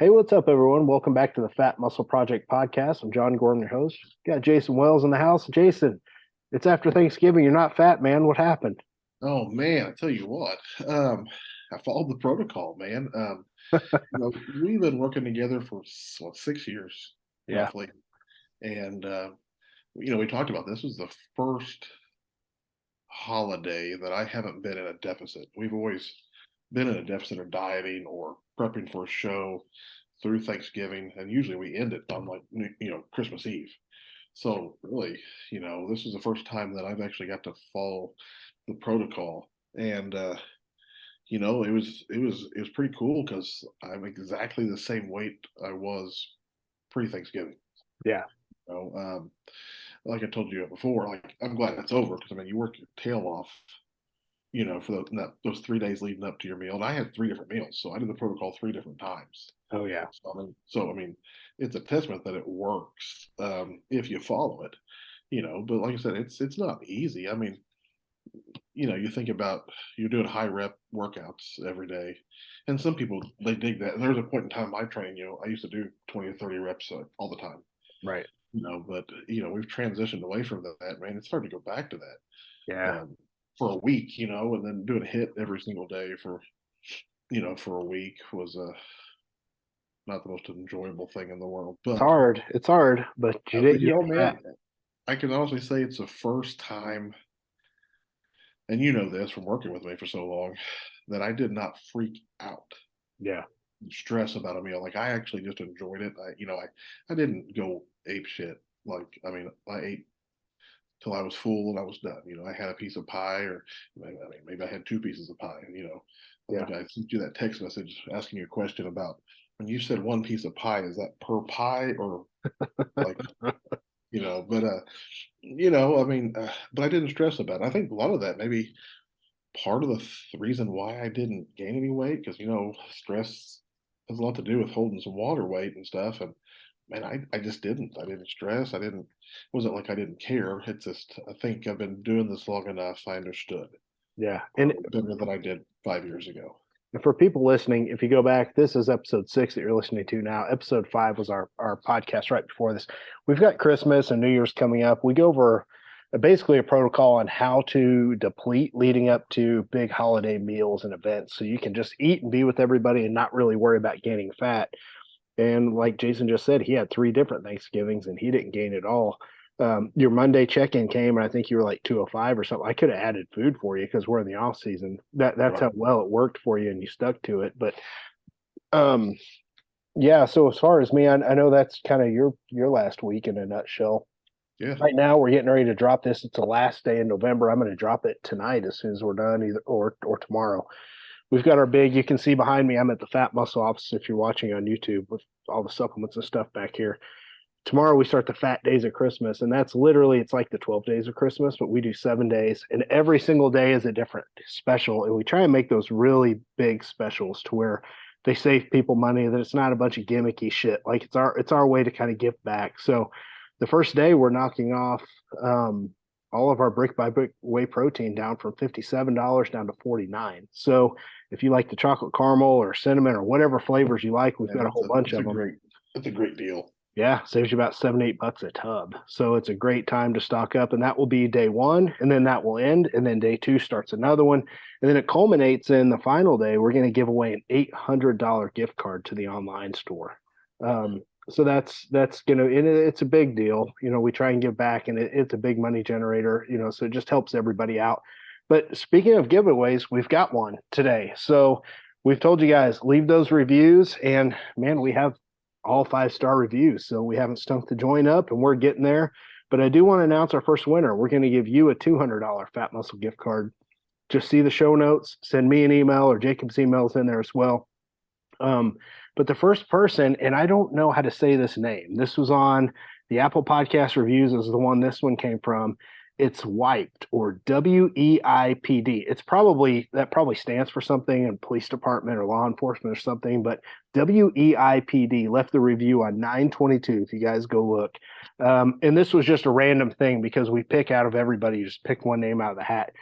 Hey, what's up, everyone? Welcome back to the Fat Muscle Project podcast. I'm John Gordon, your host. Got Jason Wells in the house. Jason, it's after Thanksgiving. You're not fat, man. What happened? Oh man, I tell you what, I followed the protocol, man. We've been working together for 6 years, Yeah, roughly, and we talked about this was the first holiday that I haven't been in a deficit. We've always been in a deficit of dieting or prepping for a show through Thanksgiving, and usually we end it on like Christmas Eve. So really, this is the first time that I've actually got to follow the protocol, and it was pretty cool because I'm exactly the same weight I was pre-Thanksgiving. yeah, So, like I told you before, like I'm glad it's over because I mean you work your tail off, for those 3 days leading up to your meal, and I had three different meals, so I did the protocol three different times. oh yeah, So I mean, it's a testament that it works if you follow it, But like I said, it's not easy. I mean, you think about you're doing high rep workouts every day, and some people they dig that. And there was a point in time in my training, I used to do 20 or 30 reps all the time, right, but we've transitioned away from that, man. It's hard to go back to that yeah. for a week, and then doing a hit every single day for a week was not the most enjoyable thing in the world. It's But hard. It's hard, but you didn't get man, fat. I can honestly say it's the first time, and this from working with me for so long, that I did not freak out, Yeah, stress about a meal. Like I actually just enjoyed it. I didn't go ape shit. Like I mean, I ate till I was full and I was done. I had a piece of pie, or maybe I had two pieces of pie. I yeah. think I sent you that text message asking you a question about when you said one piece of pie. Is that per pie or like But I mean, but I didn't stress about it. I think a lot of that maybe part of the reason why I didn't gain any weight because stress has a lot to do with holding some water weight and stuff. And man, I just didn't. I didn't stress. I didn't. It wasn't like I didn't care. It's just I think I've been doing this long enough. I understood Yeah. And probably better than I did 5 years ago. for people listening, if you go back, this is episode 6 that you're listening to now. Episode 5 was our podcast right before this. We've got Christmas and New Year's coming up. We go over basically a protocol on how to deplete leading up to big holiday meals and events so you can just eat and be with everybody and not really worry about gaining fat. And like Jason just said, he had 3 different Thanksgivings and he didn't gain it all. Your Monday check-in came, and I think you were like 205 or something. I could have added food for you because we're in the off season. That's Right. how well it worked for you, and you stuck to it. But um, yeah. So as far as me, I know that's kind of your last week in a nutshell. Yeah. Right now, we're getting ready to drop this. It's the last day in November. I'm going to drop it tonight as soon as we're done, either or tomorrow. We've got our big. You can see behind me. I'm at the Fat Muscle office if you're watching on YouTube with all the supplements and stuff back here. Tomorrow we start the Fat Days of Christmas, and that's literally it's like the 12 days of Christmas, but we do 7 days, and every single day is a different special, and we try and make those really big specials to where they save people money. That it's not a bunch of gimmicky shit. Like it's our way to kind of give back. So the first day we're knocking off all of our brick by brick whey protein down from $57 down to 49. So if you like the chocolate caramel or cinnamon or whatever flavors you like, we've Man, got a whole bunch it's a of them. great deal. Yeah, saves you about 7, $8 a tub. So it's a great time to stock up, and that will be day one, and then that will end, and then day two starts another one, and then it culminates in the final day. We're going to give away an $800 gift card to the online store. So that's gonna it's a big deal. We try and give back, and it's a big money generator. So it just helps everybody out. But speaking of giveaways, we've got one today. So we've told you guys leave those reviews, and man, we have all 5-star reviews. So we haven't stunk the joint up and we're getting there. But I do want to announce our first winner. We're going to give you a $200 Fat Muscle gift card. Just see the show notes, send me an email, or Jacob's email's in there as well. But the first person, and I don't know how to say this name, this was on the Apple Podcast reviews, is the one this one came from. It's Wiped, or WEIPD. That probably stands for something in police department or law enforcement or something, but WEIPD left the review on 9/22. If you guys go look, and this was just a random thing because we pick out of everybody, you just pick one name out of the hat.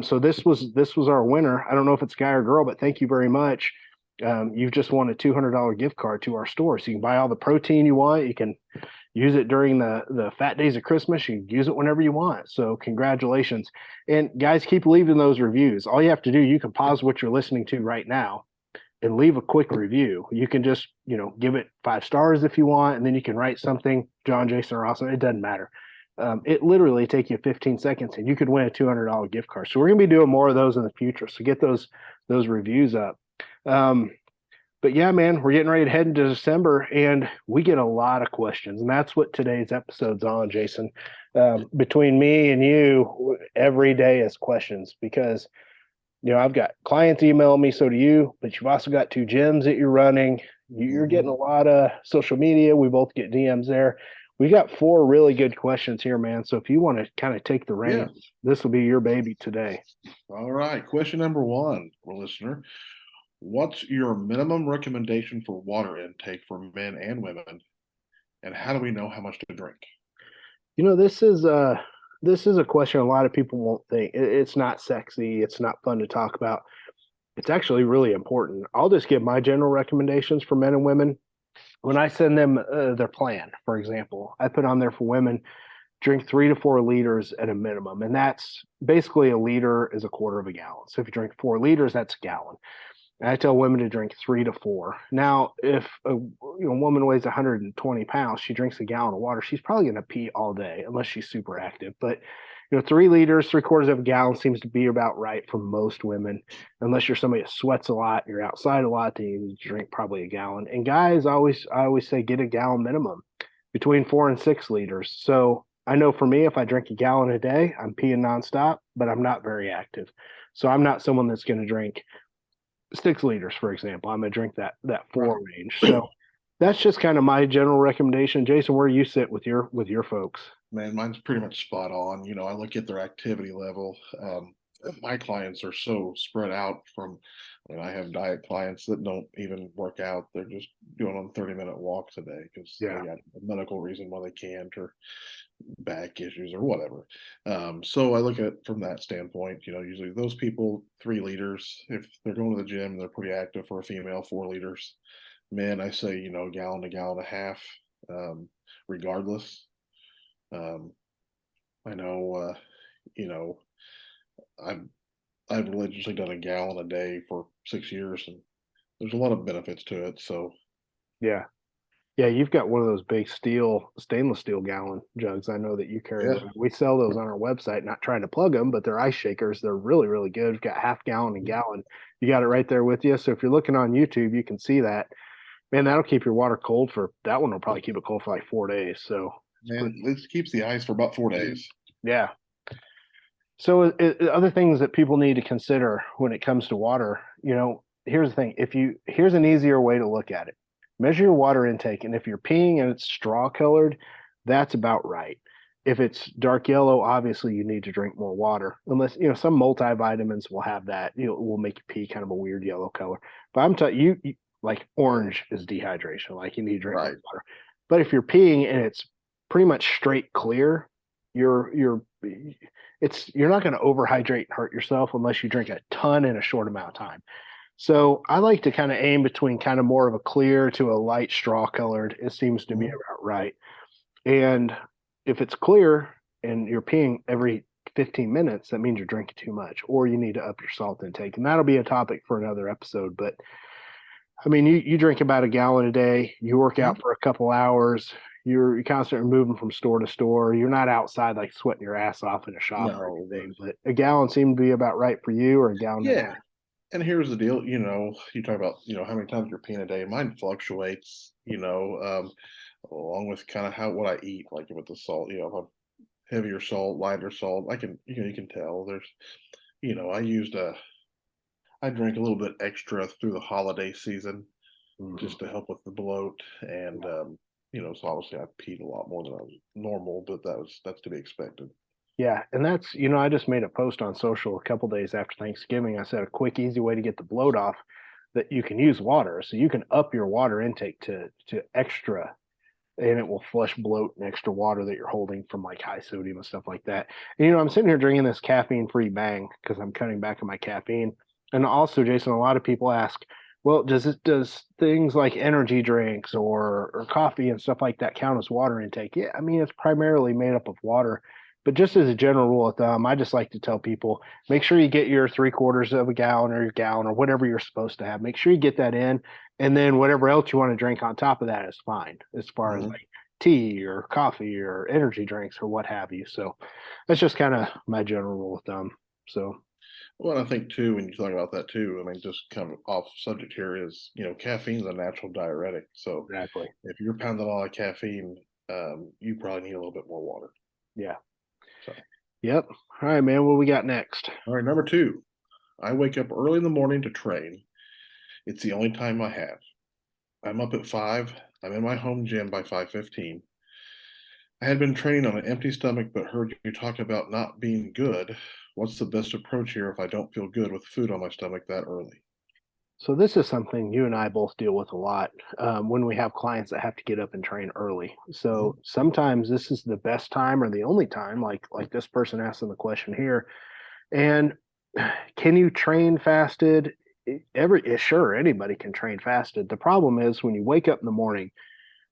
So this was our winner. I don't know if it's guy or girl, but thank you very much. You've just won a $200 gift card to our store. So you can buy all the protein you want. You can use it during the fat days of Christmas. You can use it whenever you want. So congratulations. And guys, keep leaving those reviews. All you have to do, you can pause what you're listening to right now and leave a quick review. You can just, give it 5 stars if you want, and then you can write something, John, Jason, or Austin. It doesn't matter. It literally take you 15 seconds, and you could win a $200 gift card. So we're gonna be doing more of those in the future. So get those reviews up. Um, but yeah, man, we're getting ready to head into December, and we get a lot of questions, and that's what today's episode's on, Jason. Between me and you, every day is questions because I've got clients email me, so do you, but you've also got 2 gyms that you're running. You're getting a lot of social media. We both get DMs there. We got 4 really good questions here, man. So if you want to kind of take the reins, this will be your baby today. All right. Question number 1 for listener. What's your minimum recommendation for water intake for men and women? And how do we know how much to drink? This is a question a lot of people won't think. It's not sexy. It's not fun to talk about. It's actually really important. I'll just give my general recommendations for men and women. When I send them their plan, for example, I put on there for women, drink 3 to 4 liters at a minimum. And that's basically a liter is a quarter of a gallon. So if you drink 4 liters, that's a gallon. And I tell women to drink 3 to 4. Now, if a woman weighs 120 pounds, she drinks a gallon of water, she's probably going to pee all day unless she's super active. But 3 liters, 3/4 of a gallon seems to be about right for most women. Unless you're somebody that sweats a lot, you're outside a lot, then you need to drink probably a gallon. And guys, I always say get a gallon minimum, between 4 and 6 liters. So I know for me, if I drink a gallon a day, I'm peeing nonstop, but I'm not very active. So I'm not someone that's going to drink 6 liters, for example. I'm going to drink that 4 range. So that's just kind of my general recommendation. Jason, where do you sit with your folks? Man, mine's pretty much spot on. I look at their activity level. My clients are so spread out from, I have diet clients that don't even work out. They're just doing on 30-minute walks a day because they got a medical reason why they can't, or back issues or whatever. So I look at it from that standpoint. Usually those people, 3 liters. If they're going to the gym, they're pretty active. For a female, 4 liters. Men, I say, a gallon, a gallon and a half, regardless. I know, I've I've religiously done a gallon a day for 6 years, and there's a lot of benefits to it. So Yeah. Yeah, you've got one of those big stainless steel gallon jugs I know that you carry yeah, around. We sell those on our website, not trying to plug them, but they're ice shakers. They're really, really good. We've got half gallon and gallon. You got it right there with you. So if you're looking on YouTube, you can see that. Man, that'll keep your water cold that one will probably keep it cold for like 4 days. So man, this keeps the ice for about 4 days. yeah. So other things that people need to consider when it comes to water, here's the thing. Here's an easier way to look at it. Measure your water intake, and if you're peeing and it's straw colored, that's about right. If it's dark yellow, obviously you need to drink more water. Unless, some multivitamins will have that, will make you pee kind of a weird yellow color. But I'm telling you, like orange is dehydration, like you need to drink more Right. water. But if you're peeing and it's pretty much straight clear, you're you're not going to overhydrate and hurt yourself unless you drink a ton in a short amount of time. So I like to kind of aim between kind of more of a clear to a light straw colored. It seems to be Mhm. about right. And if it's clear and you're peeing every 15 minutes, that means you're drinking too much, or you need to up your salt intake. And that'll be a topic for another episode. But I mean, you drink about a gallon a day, you work Mhm. out for a couple hours, you're constantly moving from store to store. You're not outside like sweating your ass off in a shop or No, anything, but a gallon seemed to be about right for you, or a gallon and a half. yeah. And here's the deal, you talk about, how many times you're peeing a day. Mine fluctuates, along with kind of what I eat, like with the salt, if I'm heavier salt, lighter salt, you can tell there's, I used I drank a little bit extra through the holiday season Mhm. just to help with the bloat. And, so obviously I peed a lot more than I was normal, but that's to be expected. Yeah, and that's I just made a post on social a couple days after Thanksgiving. I said a quick, easy way to get the bloat off that you can use water. So you can up your water intake to extra, and it will flush bloat and extra water that you're holding from like high sodium and stuff like that. And I'm sitting here drinking this caffeine free Bang because I'm cutting back on my caffeine. And also, Jason, a lot of people ask, Well, does things like energy drinks or coffee and stuff like that count as water intake? Yeah, I mean it's primarily made up of water, but just as a general rule of thumb, I just like to tell people make sure you get your 3/4 of a gallon or your gallon or whatever you're supposed to have. Make sure you get that in, and then whatever else you want to drink on top of that is fine, as far as Hmm. like tea or coffee or energy drinks or what have you. So that's just kind of my general rule of thumb. So Well, I think too, when you talk about that too, I mean, just kind of off subject here is, caffeine's a natural diuretic. So exactly, if you're pounding a lot of caffeine, you probably need a little bit more water. yeah, So, yep. All right, man. What we got next? all right, number two, I wake up early in the morning to train. It's the only time I have. I'm up at 5. I'm in my home gym by 5:15. I had been training on an empty stomach, but heard you talk about not being good. What's the best approach here if I don't feel good with food on my stomach that early? So this is something you and I both deal with a lot when we have clients that have to get up and train early. Hmm. So sometimes this is the best time or the only time, like this person asking the question here. And can you train fasted? Sure, anybody can train fasted. The problem is when you wake up in the morning,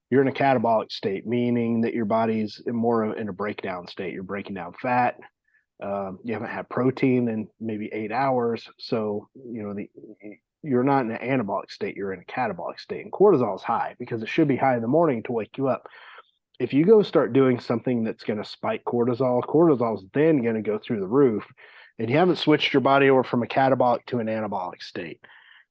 you're in a catabolic state, meaning that your body's more in a breakdown state. You're breaking down fat. You haven't had protein in maybe 8 hours, so you're not in an anabolic state. You're in a catabolic state, and cortisol is high because it should be high in the morning to wake you up. If you go start doing something that's going to spike cortisol, cortisol is then going to go through the roof, and you haven't switched your body over from a catabolic to an anabolic state.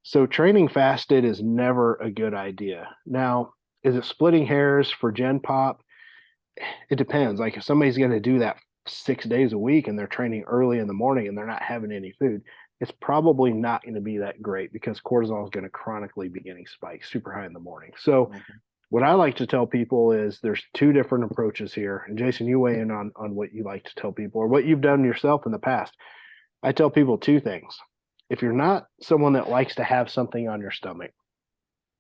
So training fasted is never a good idea. Now, is it splitting hairs for Gen Pop? It depends. Like if somebody's going to do that 6 days a week and they're training early in the morning and they're not having any food, it's probably not going to be that great because cortisol is going to chronically be getting spikes super high in the morning. So Hmm. what I like to tell people is there's two different approaches here. And Jason, you weigh in on what you like to tell people or what you've done yourself in the past. I tell people two things. If you're not someone that likes to have something on your stomach,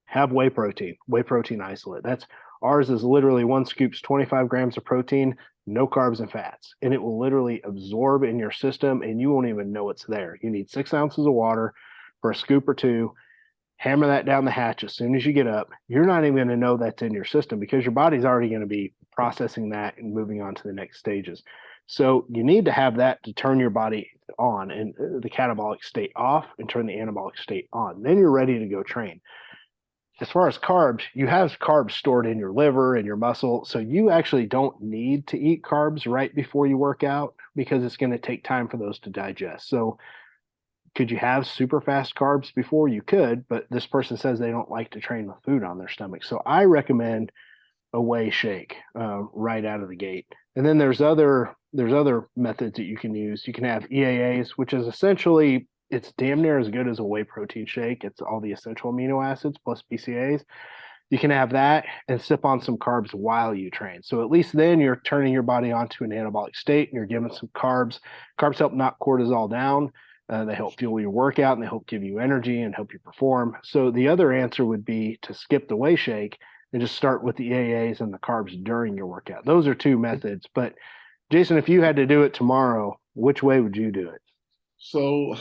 have whey protein isolate. That's ours is literally one scoop's 25 grams of protein, no carbs and fats, and it will literally absorb in your system and you won't even know it's there. You need 6 ounces of water for a scoop or two. Hammer that down the hatch as soon as you get up. You're not even going to know that's in your system because your body's already going to be processing that and moving on to the next stages. So you need to have that to turn your body on and the catabolic state off and turn the anabolic state on. Then you're ready to go train. As far as carbs, you have carbs stored in your liver and your muscle. So you actually don't need to eat carbs right before you work out because it's going to take time for those to digest. So could you have super fast carbs before? You could, but this person says they don't like to train with food on their stomach. So I recommend a whey shake right out of the gate. And then there's other methods that you can use. You can have EAAs, which is essentially it's damn near as good as a whey protein shake. It's all the essential amino acids plus BCAAs. You can have that and sip on some carbs while you train. So at least then you're turning your body onto an anabolic state and you're giving some carbs. Carbs help knock cortisol down. They help fuel your workout and they help give you energy and help you perform. So the other answer would be to skip the whey shake and just start with the AAs and the carbs during your workout. Those are two methods. But Jason, if you had to do it tomorrow, which way would you do it? So,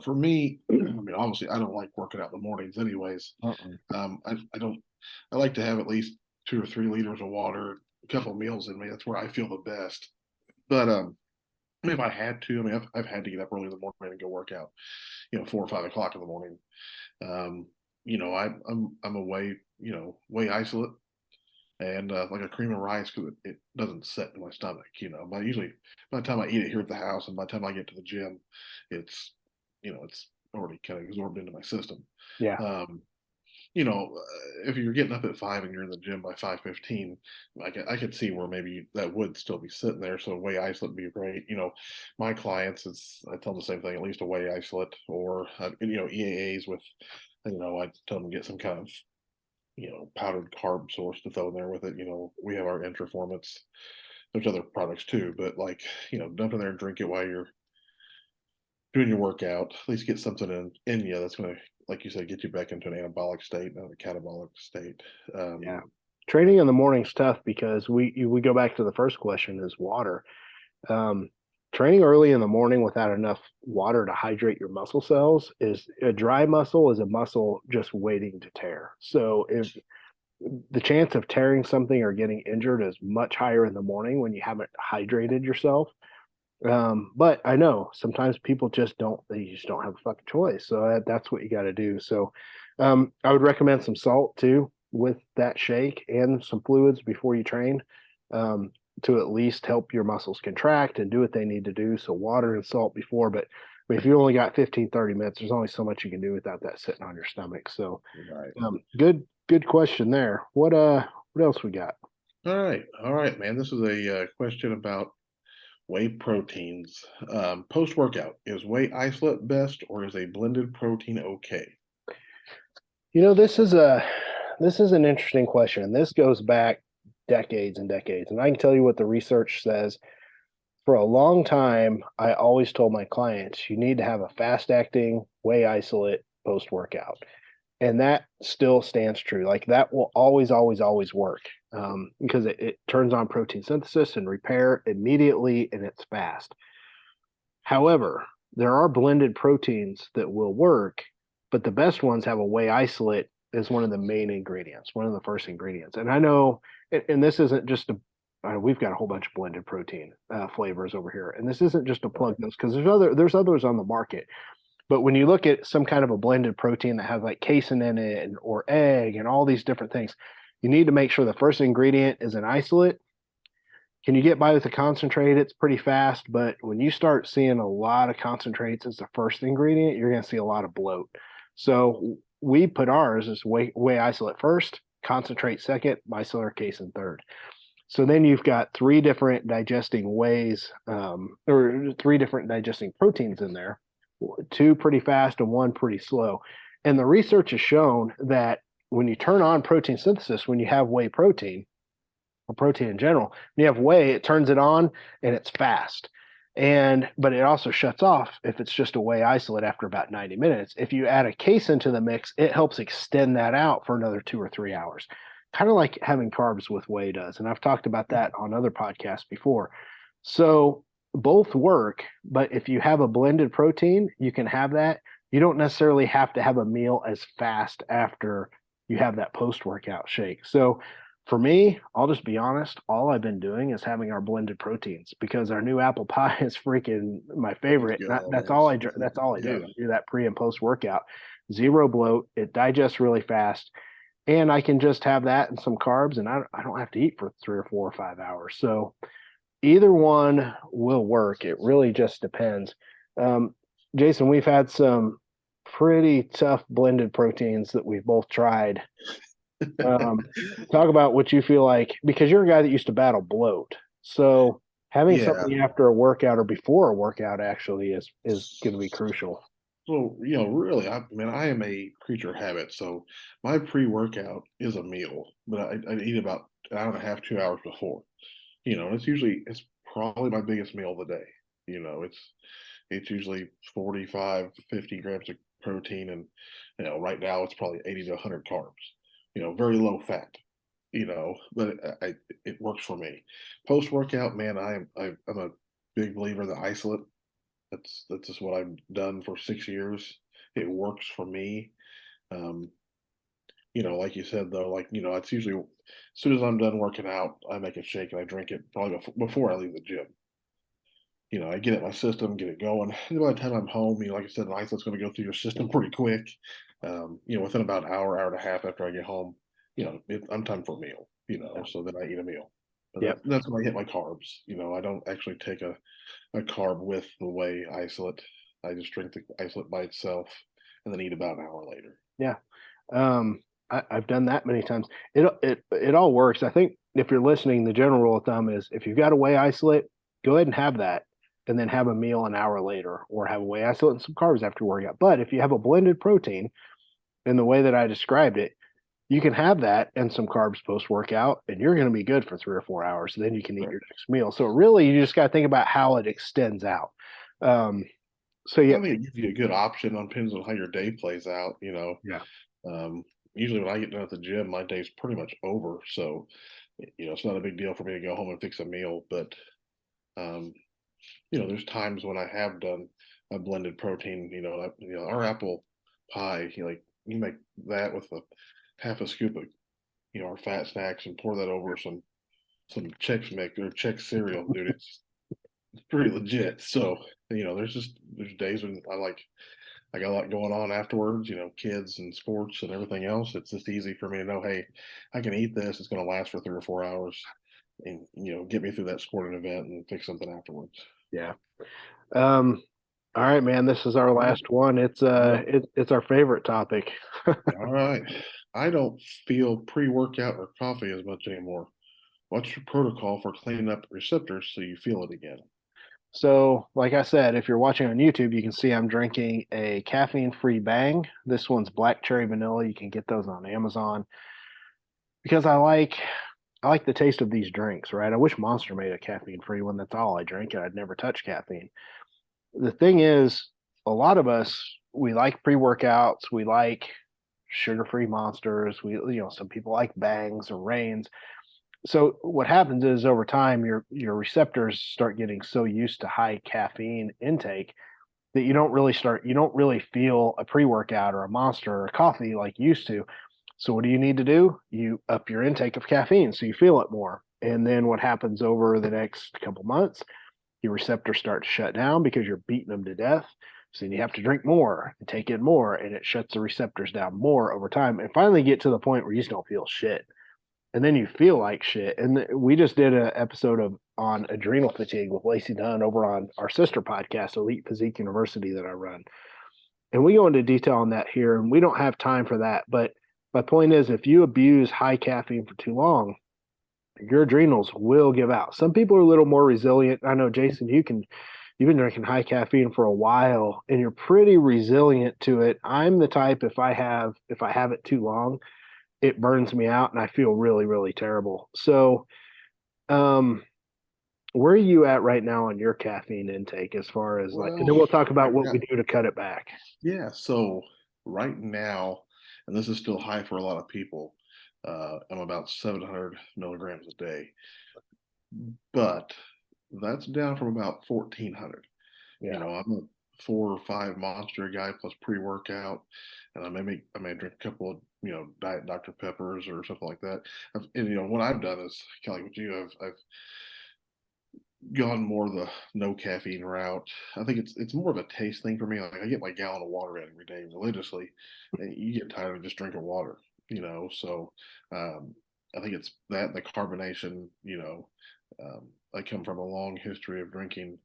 for me, I mean, obviously, I don't like working out in the mornings, anyways. Uh-uh. I don't. I like to have at least 2 or 3 liters of water, a couple of meals in me. That's where I feel the best. But I mean, if I had to, I mean, I've had to get up early in the morning and go work out. 4 or 5 o'clock in the morning. Um, I'm a whey isolate and like a cream of rice because it doesn't set in my stomach. But usually by the time I eat it here at the house and by the time I get to the gym, it's it's already kind of absorbed into my system. Yeah. Um, if you're getting up at 5 and you're in the gym by 5:15, I could see where maybe that would still be sitting there. So whey isolate would be great. My clients, I tell them the same thing, at least a whey isolate or EAAs with, I tell them to get some kind of powdered carb source to throw in there with it. We have our Intraformats. There's other products too, but like dump in there and drink it while you're doing your workout. At least get something in you that's going to, like you said, get you back into an anabolic state, not a catabolic state. Yeah. Training in the morning's tough because we go back to the first question is water. Um, training early in the morning without enough water to hydrate your muscle cells is a dry muscle is a muscle just waiting to tear. So if the chance of tearing something or getting injured is much higher in the morning when you haven't hydrated yourself. But I know sometimes people just don't, they just don't have a fucking choice. So that's what you got to do. So I would recommend some salt too with that shake and some fluids before you train um, to at least help your muscles contract and do what they need to do. So water and salt before, but I mean, if you only got 15, 30 minutes, there's only so much you can do without that sitting on your stomach. So Right. good question there. What else we got? All right, man. This is a question about whey proteins. Post workout, is whey isolate best or is a blended protein okay? You know, this is an interesting question. This goes back decades and decades, and I can tell you what the research says. For a long time, I always told my clients you need to have a fast acting whey isolate post workout. And that still stands true. Like that will always, always, always work because it turns on protein synthesis and repair immediately and it's fast. However, there are blended proteins that will work, but the best ones have a whey isolate as one of the main ingredients, one of the first ingredients. And I know, and this isn't just a, we've got a whole bunch of blended protein flavors over here, and this isn't just a plug those because there's others on the market. But when you look at some kind of a blended protein that has like casein in it or egg and all these different things, you need to make sure the first ingredient is an isolate. Can you get by with a concentrate? It's pretty fast, but when you start seeing a lot of concentrates as the first ingredient, you're going to see a lot of bloat. So we put ours as whey isolate first, concentrate second, micellar casein third. So then you've got three different digesting ways, or three different digesting proteins in there, two pretty fast and one pretty slow. And the research has shown that when you turn on protein synthesis, when you have whey protein, or protein in general. When you have whey, it turns it on and it's fast. But it also shuts off if it's just a whey isolate after about 90 minutes. If you add a casein to the mix, it helps extend that out for another 2 or 3 hours. Kind of like having carbs with whey does. And I've talked about that on other podcasts before. So both work, but if you have a blended protein, you can have that. You don't necessarily have to have a meal as fast after you have that post workout shake. So for me, I'll just be honest, all I've been doing is having our blended proteins because our new apple pie is freaking my Let's favorite. go, That's man. all that's all I Yeah. do. I do that pre and post workout. Zero bloat, it digests really fast, and I can just have that and some carbs and I don't have to eat for 3 or 4 or 5 hours. So either one will work. It really just depends. Um, Jason, we've had some pretty tough blended proteins that we've both tried. Um, Talk about what you feel like because you're a guy that used to battle bloat. So having Yeah. something after a workout or before a workout actually is going to be crucial. So, really, I mean, I am a creature of habit. So my pre-workout is a meal, but I eat about an hour and a half, 2 hours before. It's probably my biggest meal of the day. It's usually 45, 50 grams of protein, and right now it's probably 80 to 100 carbs. Very low fat. But it works for me. Post workout, man, I'm a big believer in the isolate. That's just what I've done for 6 years. It works for me. Um, like you said though, like it's usually as soon as I'm done working out, I make a shake and I drink it probably before I leave the gym. I get it in my system, get it going. And by the time I'm home, like I said, an isolate's going to go through your system pretty quick. Within about an hour, hour and a half after I get home, I'm time for a meal. Yeah. So then I eat a meal. But Yep. that's when I hit my carbs. I don't actually take a carb with the whey isolate. I just drink the isolate by itself and then eat about an hour later. Yeah. I've done that many times. It all works. I think if you're listening, the general rule of thumb is if you've got a whey isolate, go ahead and have that, and then have a meal an hour later, or have a whey isolate and some carbs after workout. But if you have a blended protein, in the way that I described it, you can have that and some carbs post workout, and you're going to be good for 3 or 4 hours. Then you can eat Right. your next meal. So really, you just got to think about how it extends out. Um, so I yeah, mean, it gives you a good option on depends on how your day plays out. yeah, Usually when I get done at the gym, my day's pretty much over. So, it's not a big deal for me to go home and fix a meal. But um, there's times when I have done a blended protein. Our apple pie. Like you make that with a half a scoop of our fat snacks and pour that over some Chex Mix or Chex cereal, dude. It's pretty legit. So there's days when I got a lot going on afterwards, kids and sports and everything else. It's just easy for me to know, hey, I can eat this. It's going to last for 3 or 4 hours and, get me through that sporting event and fix something afterwards. Yeah. Um, all right, man. This is our All right. last one. Yep. It's our favorite topic. All right. I don't feel pre-workout or coffee as much anymore. What's your protocol for cleaning up receptors so you feel it again? So, like I said, if you're watching on YouTube, you can see I'm drinking a caffeine-free Bang. This one's black cherry vanilla. You can get those on Amazon because I like the taste of these drinks, right? I wish Monster made a caffeine-free one. That's all I drink, and I'd never touch caffeine. The thing is, a lot of us we like pre-workouts, we like sugar-free Monsters. Some people like Bangs or Rains. So what happens is over time your receptors start getting so used to high caffeine intake that you don't really feel a pre-workout or a Monster or a coffee like you used to. So what do you need to do? You up your intake of caffeine so you feel it more. And then what happens over the next couple months, your receptors start to shut down because you're beating them to death. So then you have to drink more and take in more, and it shuts the receptors down more over time, and finally get to the point where you just don't feel shit. And then you feel like shit. And we just did an episode of on adrenal fatigue with Lacey Dunn over on our sister podcast, Elite Physique University, that I run. And we go into detail on that here, and we don't have time for that. But my point is, if you abuse high caffeine for too long, your adrenals will give out. Some people are a little more resilient. I know, Jason, you've been drinking high caffeine for a while and you're pretty resilient to it. I'm the type, if I have it too long, it burns me out and I feel really, really terrible. So, um, where are you at right now on your caffeine intake as far as like, and Well, then we'll talk about I've what got we do to cut it back. yeah. So right now, and this is still high for a lot of people. I'm about 700 milligrams a day, but that's down from about 1400. Yeah. I'm a 4 or 5 monster guy plus pre-workout, and I may drink a couple of diet Dr Peppers or something like that. And what I've done is kind of like what you have. I've gone more the no caffeine route. I think it's more of a taste thing for me. Like I get my gallon of water in every day religiously, and you get tired of just drinking water, So I think it's that the carbonation. I come from a long history of drinking,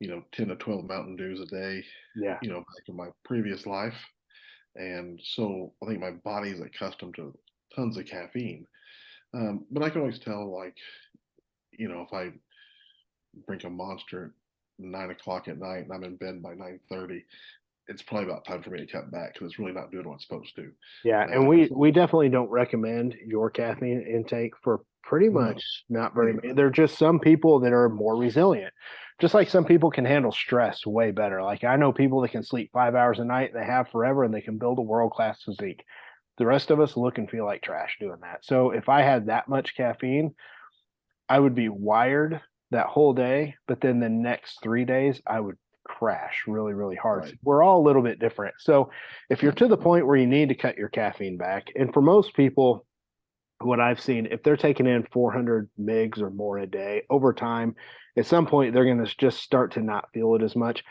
10 to 12 Mountain Dews a day, Yeah. back in my previous life. And so I think my body's accustomed to tons of caffeine. But I can always tell, like, if I drink a monster at 9 o'clock at night and I'm in bed by 9:30, it's probably about time for me to cut back because it's really not doing what it's supposed to. Yeah. And we So definitely don't recommend your caffeine intake for pretty no, much not very many. anybody. There are just some people that are more resilient. Just like some people can handle stress way better. Like I know people that can sleep 5 hours a night and they have forever and they can build a world class physique. The rest of us look and feel like trash doing that. So if I had that much caffeine, I would be wired that whole day, but then the next 3 days I would crash really, really hard. So Right. we're all a little bit different. So if you're to the point where you need to cut your caffeine back, and for most people, what I've seen, if they're taking in 400 mgs or more a day over time, at some point they're going to just start to not feel it as much.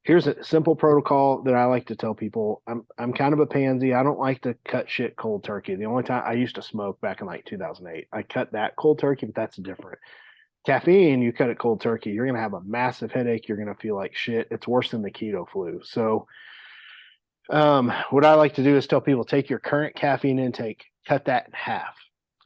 Here's a simple protocol that I like to tell people. I'm kind of a pansy. I don't like to cut shit cold turkey. The only time I used to smoke back in like 2008, I cut that cold turkey, but that's different. Caffeine, you cut it cold turkey, you're going to have a massive headache. You're going to feel like shit. It's worse than the keto flu. So, what I like to do is tell people take your current caffeine intake, cut that in half,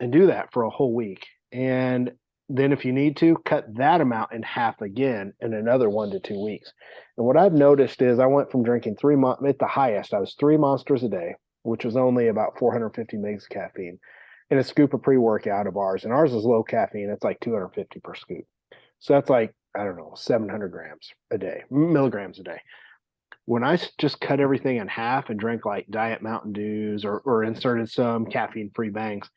and do that for a whole week. And then, if you need to, cut that amount in half again in another 1 to 2 weeks. And what I've noticed is I went from drinking at the highest, I was 3 monsters a day, which was only about 450 megs of caffeine, and a scoop of pre workout of ours. And ours is low caffeine, it's like 250 per scoop. So that's like, I don't know, 700 grams a day, milligrams a day. When I just cut everything in half and drank like diet Mountain Dews or inserted some caffeine free bangs,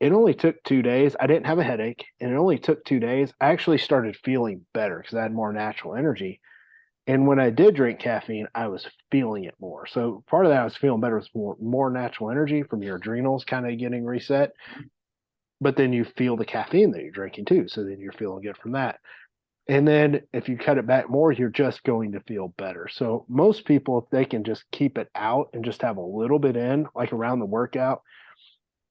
It only took 2 days. I didn't have a headache, and it only took 2 days. I actually started feeling better because I had more natural energy. And when I did drink caffeine, I was feeling it more. So part of that I was feeling better was more natural energy from your adrenals kind of getting reset. But then you feel the caffeine that you're drinking too. So then you're feeling good from that. And then if you cut it back more, you're just going to feel better. So most people, if they can just keep it out and just have a little bit in, like around the workout,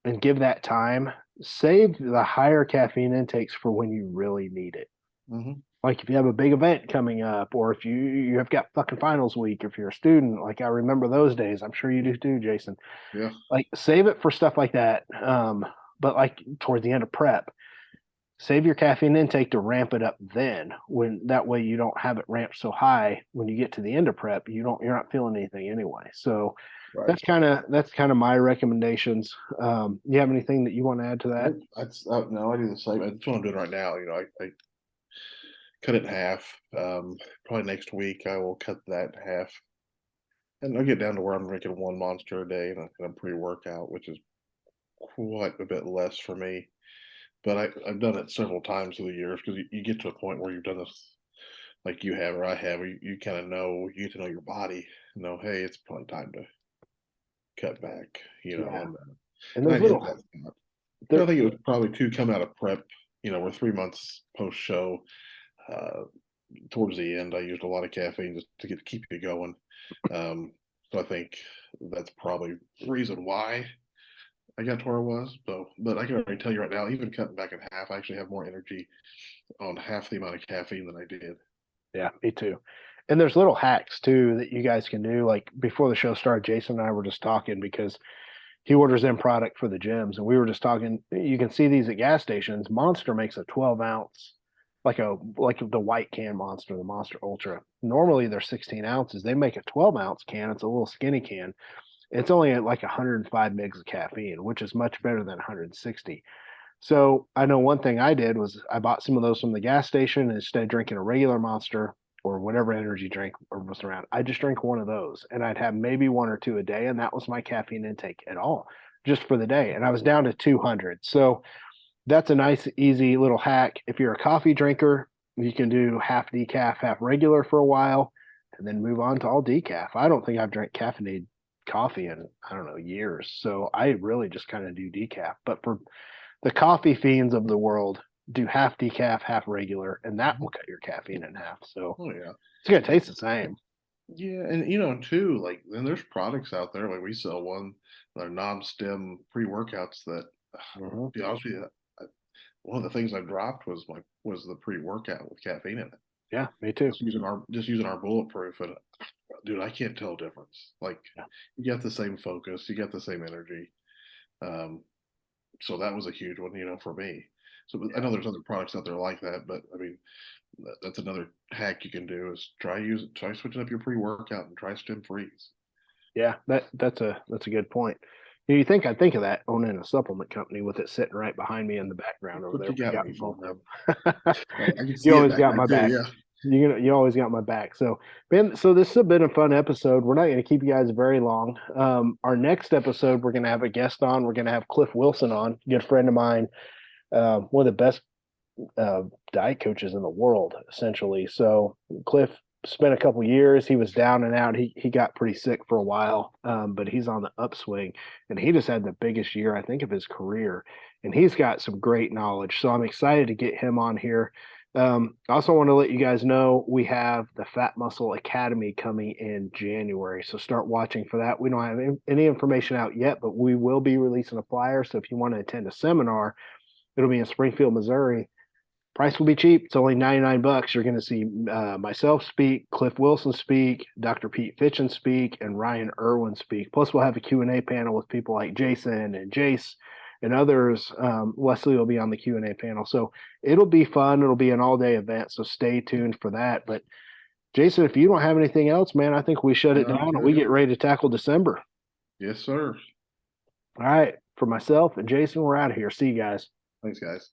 and give that time, save the higher caffeine intakes for when you really need it. Hmm. Like if you have a big event coming up, or if you have got fucking finals week, if you're a student, like I remember those days. I'm sure you do too, Jason. Yeah. Like save it for stuff like that. But like toward the end of prep, save your caffeine intake to ramp it up then. When that way you don't have it ramped so high when you get to the end of prep, you're not feeling anything anyway. So Right. that's kind of my recommendations. You have anything that you want to add to that? Nope. That's no, I do the same. That's what I'm doing right now. I cut it in half. Probably next week I will cut that in half, and I'll get down to where I'm drinking one monster a day and a pre-workout, which is quite a bit less for me. But I've done it several times through the years because you get to a point where you've done this like you have or I have, where you kind of know, you get to know your body, know, hey, it's probably time to cut back, Yeah, and and those I'd hit little that spot. And I they're think it was probably two coming out of prep, we're 3 months post show. Uh, Towards the end, I used a lot of caffeine just to keep you going. Um, so I think that's probably the reason why I got to where I was. So, but I can already tell you right now, even cutting back in half, I actually have more energy on half the amount of caffeine than I did. Yeah, me too. And there's little hacks too that you guys can do. Like before the show started, Jason and I were just talking because he orders in product for the gyms, and we were just talking. You can see these at gas stations. Monster makes a 12 ounce, like the white can Monster, the Monster Ultra. Normally they're 16 ounces. They make a 12-ounce can. It's a little skinny can. It's only at like 105 mgs of caffeine, which is much better than 160. So I know one thing I did was I bought some of those from the gas station, and instead of drinking a regular Monster or whatever energy drink was around, I just drink one of those, and I'd have maybe one or two a day, and that was my caffeine intake at all, just for the day. And I was down to 200. So that's a nice, easy little hack. If you're a coffee drinker, you can do half decaf, half regular for a while, and then move on to all decaf. I don't think I've drank caffeinated coffee in, I don't know, years. So I really just kind of do decaf. But for the coffee fiends of the world, do half decaf, half regular, and that Mhm. will cut your caffeine in half. So Oh yeah. it's gonna taste the same. Yeah, and too, like, then there's products out there, like we sell one, they're non-stem pre-workouts that, Hmm. to be honest with you, one of the things I dropped was the pre-workout with caffeine in it. Yeah, me too. Just using our bulletproof, and dude, I can't tell a difference. Like, Yeah, you get the same focus, you get the same energy. Um, so that was a huge one, for me. So I yeah, know there's other products out there like that, but I mean, that's another hack you can do is try switching up your pre-workout and try stem freeze. yeah. That's a good point. You think I'd think of that owning a supplement company with it sitting right behind me in the background That's over what there. you We got got me for, both of man. them. I can You see it always back got there my too. back. Yeah. You always got my back. So man, so this has been a fun episode. We're not going to keep you guys very long. Our next episode, we're going to have a guest on. We're going to have Cliff Wilson on, good friend of mine, one of the best uh, diet coaches in the world, essentially. So Cliff spent a couple years. He was down and out. He got pretty sick for a while, but he's on the upswing, and he just had the biggest year I think of his career. And he's got some great knowledge. So I'm excited to get him on here. I also want to let you guys know we have the Fat Muscle Academy coming in January. So start watching for that. We don't have any information out yet, but we will be releasing a flyer. So if you want to attend a seminar, it'll be in Springfield, Missouri. Price will be cheap. It's only 99 bucks. You're going to see myself speak, Cliff Wilson speak, Dr. Pete Fitchen speak, and Ryan Irwin speak. Plus, we'll have a Q&A panel with people like Jason and Jace and others. Wesley will be on the Q&A panel. So it'll be fun. It'll be an all-day event. So stay tuned for that. But Jason, if you don't have anything else, man, I think we shut it No, I'm down and we good. get ready to tackle December. Yes, sir. All right. For myself and Jason, we're out of here. See you guys. Thanks, guys.